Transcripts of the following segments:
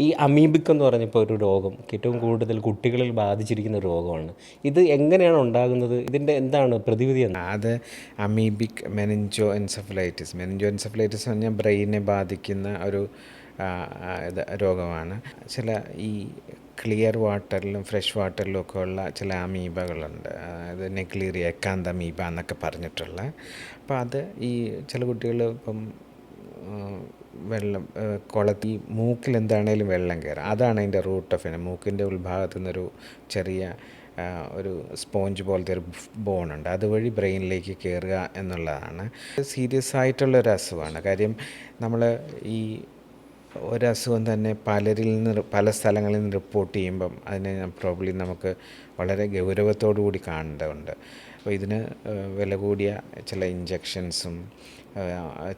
ഈ അമീബിക് എന്ന് പറഞ്ഞപ്പോൾ ഒരു രോഗം ഏറ്റവും കൂടുതൽ കുട്ടികളിൽ ബാധിച്ചിരിക്കുന്ന ഒരു രോഗമാണ്. ഇത് എങ്ങനെയാണ് ഉണ്ടാകുന്നത്? ഇതിൻ്റെ എന്താണ് പ്രതിവിധി അത് amoebic meningo encephalitis. Meningo encephalitis എന്ന് പറഞ്ഞാൽ ബ്രെയിനെ ബാധിക്കുന്ന ഒരു രോഗമാണ്. ചില ഈ ക്ലിയർ വാട്ടറിലും ഫ്രഷ് വാട്ടറിലും ഒക്കെ ഉള്ള ചില അമീബകളുണ്ട്. അത് നെഗ്ലീറിയ എക്കാന്ത അമീബ എന്നൊക്കെ പറഞ്ഞിട്ടുള്ള. അപ്പോൾ അത് ഈ ചില കുട്ടികൾ ഇപ്പം വെള്ളം കുളത്തിൽ മൂക്കിൽ എന്താണേലും വെള്ളം കയറും. അതാണ് അതിൻ്റെ റൂട്ട് ഓഫ് ഇന്. മൂക്കിൻ്റെ ഉൾഭാഗത്തു നിന്നൊരു ചെറിയ ഒരു സ്പോഞ്ച് പോലത്തെ ഒരു ബോണുണ്ട്. അതുവഴി ബ്രെയിനിലേക്ക് കയറുക എന്നുള്ളതാണ്. സീരിയസ് ആയിട്ടുള്ളൊരു അസുഖമാണ്. കാര്യം നമ്മൾ ഈ ഒരസുഖം തന്നെ പലരിൽ നിന്ന് പല സ്ഥലങ്ങളിൽ നിന്ന് റിപ്പോർട്ട് ചെയ്യുമ്പം അതിനെ പ്രോബ്ലി നമുക്ക് വളരെ ഗൗരവത്തോടു കൂടി കാണേണ്ടതുണ്ട്. അപ്പോൾ ഇതിന് വില കൂടിയ ചില ഇഞ്ചക്ഷൻസും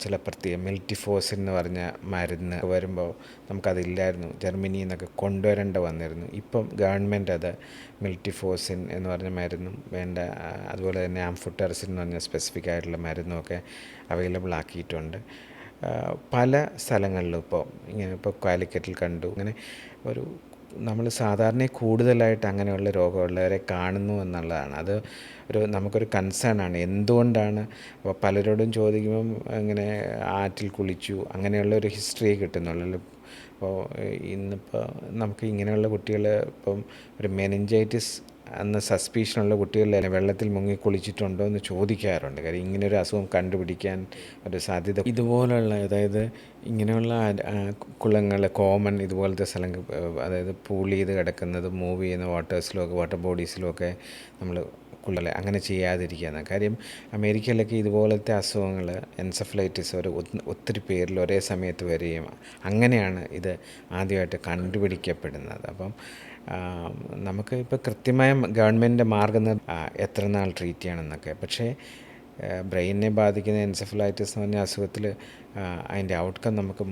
ചില പ്രത്യേക മിൽറ്റിഫോസിൻ എന്ന് പറഞ്ഞ മരുന്ന് വരുമ്പോൾ നമുക്കതില്ലായിരുന്നു. ജർമ്മനിയിൽ നിന്നൊക്കെ കൊണ്ടുവരേണ്ട വന്നിരുന്നു. ഇപ്പം ഗവൺമെൻറ് അത് മിൽറ്റിഫോസിൻ എന്ന് പറഞ്ഞ മരുന്നും വേണ്ട, അതുപോലെ തന്നെ ആംഫുട്ടറിസിൻ എന്ന് പറഞ്ഞ സ്പെസിഫിക് ആയിട്ടുള്ള മരുന്നുമൊക്കെ അവൈലബിൾ ആക്കിയിട്ടുണ്ട്. പല സ്ഥലങ്ങളിലും ഇപ്പോൾ കാലിക്കറ്റിൽ കണ്ടു. അങ്ങനെ ഒരു നമ്മൾ സാധാരണ കൂടുതലായിട്ട് അങ്ങനെയുള്ള രോഗമുള്ളവരെ കാണുന്നു എന്നുള്ളതാണ്. അത് നമുക്കൊരു കൺസേൺ ആണ്. എന്തുകൊണ്ടാണ്? അപ്പോൾ പലരോടും ചോദിക്കുമ്പം അങ്ങനെ ആറ്റിൽ കുളിച്ചു അങ്ങനെയുള്ള ഒരു ഹിസ്റ്ററിയെ കിട്ടുന്നുള്ളൂ. അപ്പോൾ ഇന്നിപ്പോൾ നമുക്ക് ഇങ്ങനെയുള്ള കുട്ടികൾ ഇപ്പം ഒരു മെനിഞ്ചൈറ്റിസ് എന്ന സസ്പീഷനുള്ള കുട്ടികളിൽ വെള്ളത്തിൽ മുങ്ങി കുളിച്ചിട്ടുണ്ടോ എന്ന് ചോദിക്കാറുണ്ട്. കാര്യം ഇങ്ങനൊരു അസുഖം കണ്ടുപിടിക്കാൻ ഒരു സാധ്യത ഇതുപോലുള്ള, അതായത് ഇങ്ങനെയുള്ള കുളങ്ങൾ കോമൺ ഇതുപോലത്തെ സ്ഥലം, അതായത് പൂൾ ചെയ്ത് കിടക്കുന്നത് മൂവ് ചെയ്യുന്ന വാട്ടർ ബോഡീസിലുമൊക്കെ നമ്മൾ അങ്ങനെ ചെയ്യാതിരിക്കുകയാണ്. കാര്യം അമേരിക്കയിലൊക്കെ ഇതുപോലത്തെ അസുഖങ്ങൾ എൻസെഫലൈറ്റിസ് ഒത്തിരി പേരിൽ ഒരേ സമയത്ത് വരികയും അങ്ങനെയാണ് ഇത് ആദ്യമായിട്ട് കണ്ടുപിടിക്കപ്പെടുന്നത്. അപ്പം നമുക്ക് ഇപ്പോൾ കൃത്യമായ ഗവൺമെൻറ്റിൻ്റെ മാർഗ്ഗം എത്ര നാൾ ട്രീറ്റ് ചെയ്യണമെന്നൊക്കെ. പക്ഷേ ബ്രെയിനിനെ ബാധിക്കുന്ന എൻസെഫലൈറ്റിസ് എന്ന് പറഞ്ഞ അസുഖത്തിൽ അതിൻ്റെ ഔട്ട്കം നമുക്ക്